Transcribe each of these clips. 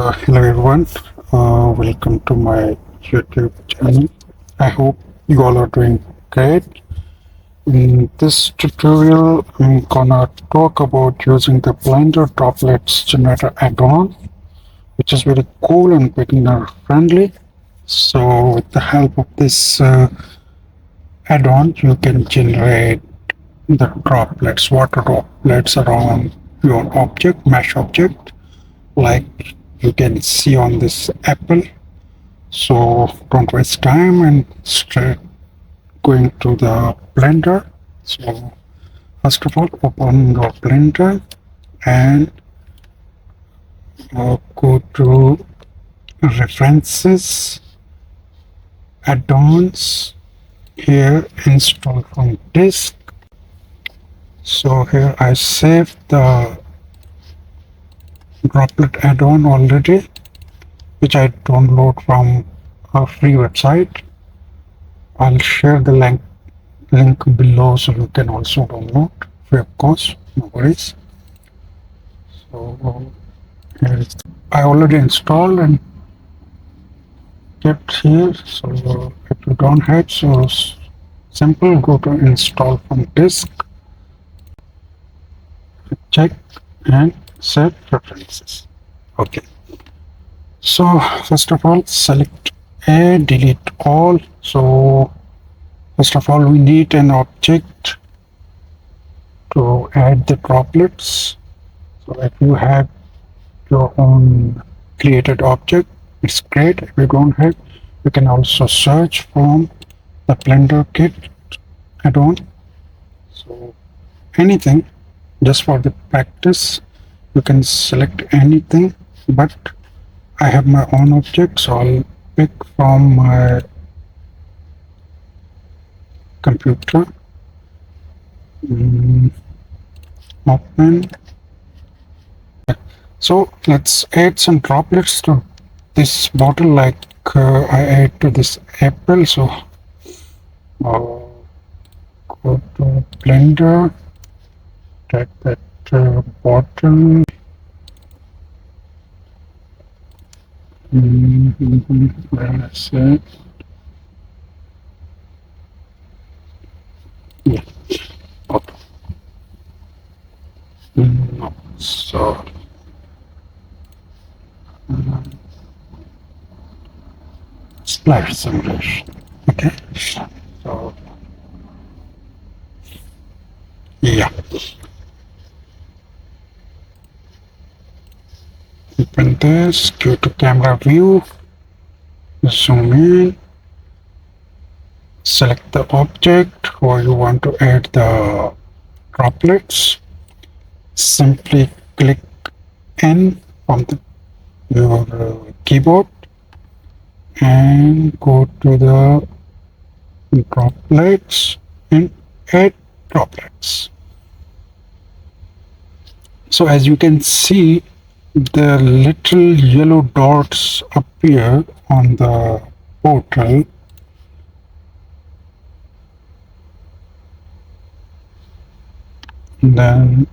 Hello everyone, welcome to my YouTube channel. I hope you all are doing great. In this tutorial, I'm gonna talk about using the Blender Droplets generator add-on, which is very cool and beginner friendly. So with the help of this add-on, you can generate the droplets, water droplets around your object, mesh object, like you can see on this apple. So don't waste time and straight going to the Blender. So first of all, open your Blender and go to references, add-ons, here install from disk. So here I saved the droplet add-on already, which I download from a free website. I'll share the link below so you can also download free of course, no worries. So here is, I already installed and kept here. So if you don't have, so simple, go to install from disk, check and set preferences. Okay. So first of all, select A, delete all. So first of all, we need an object to add the droplets. So if you have your own created object, it's great. If you don't have, you can also search from the Blender kit add-on. So anything, just for the practice, you can select anything, but I have my own object, so I'll pick from my computer. Open. So let's add some droplets to this bottle, like I add to this apple. So go to Blender, take that bottle. Where is it? Yeah. Okay. No. So splash simulation. Okay. So yeah. Open this, go to camera view, zoom in, select the object where you want to add the droplets. Simply click N from your keyboard and go to the droplets and add droplets. So as you can see, the little yellow dots appear on the portal. Then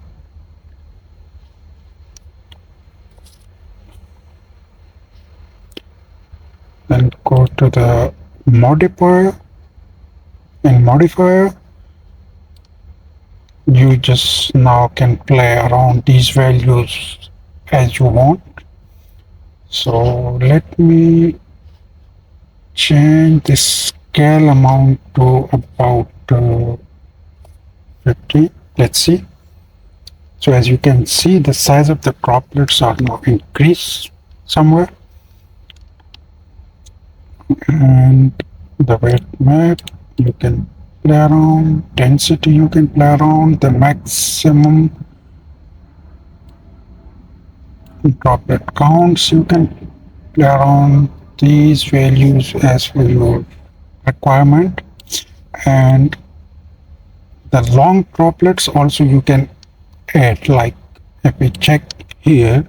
go to the modifier. In modifier, you just now can play around these values as you want. So let me change the scale amount to about 50. Let's see. So as you can see, the size of the droplets are now increased somewhere. And the weight map, you can play around. Density, you can play around. The maximum droplet counts, you can play around these values as per your requirement. And the long droplets also you can add, like if we check here,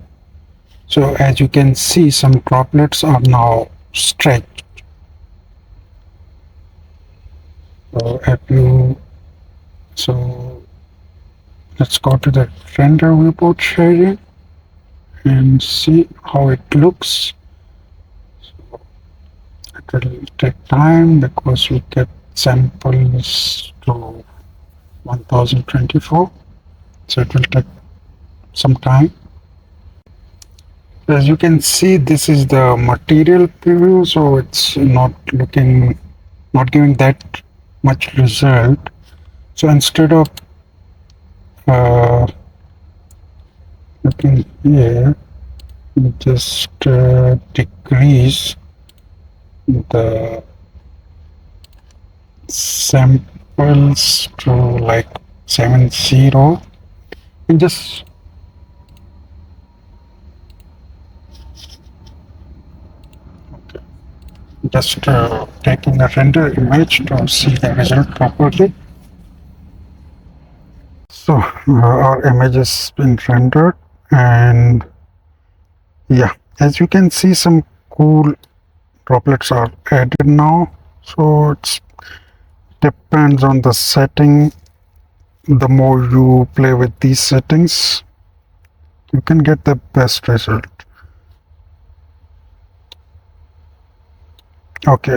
so as you can see, some droplets are now stretched. So if you, so let's go to the render viewport sharing and see how it looks. It will take time because we get samples to 1024, so it will take some time. As you can see, this is the material preview, so it's not giving that much result. So instead of uh, looking here, just decrease the samples to like 70 and just taking a render image to see the result properly. So our image has been rendered, and yeah, as you can see, some cool droplets are added now. So it depends on the setting. The more you play with these settings, you can get the best result. Okay,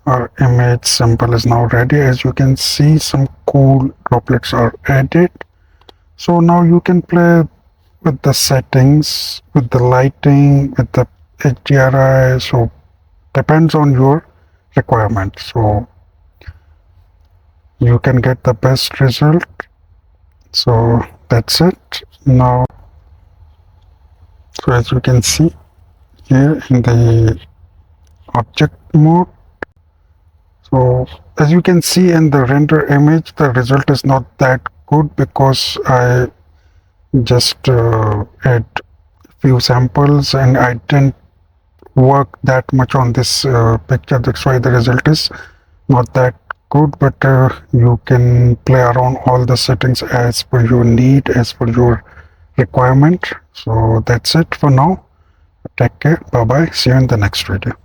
our image sample is now ready. As you can see, some cool droplets are added. So now you can play with the settings, with the lighting, with the HDRI. So depends on your requirement. So you can get the best result. So that's it. Now, so as you can see here in the object mode, so as you can see in the render image, the result is not that good because I just add few samples and I didn't work that much on this picture. That's why the result is not that good, but you can play around all the settings as per your need, as per your requirement. So that's it for now. Take care. Bye bye. See you in the next video.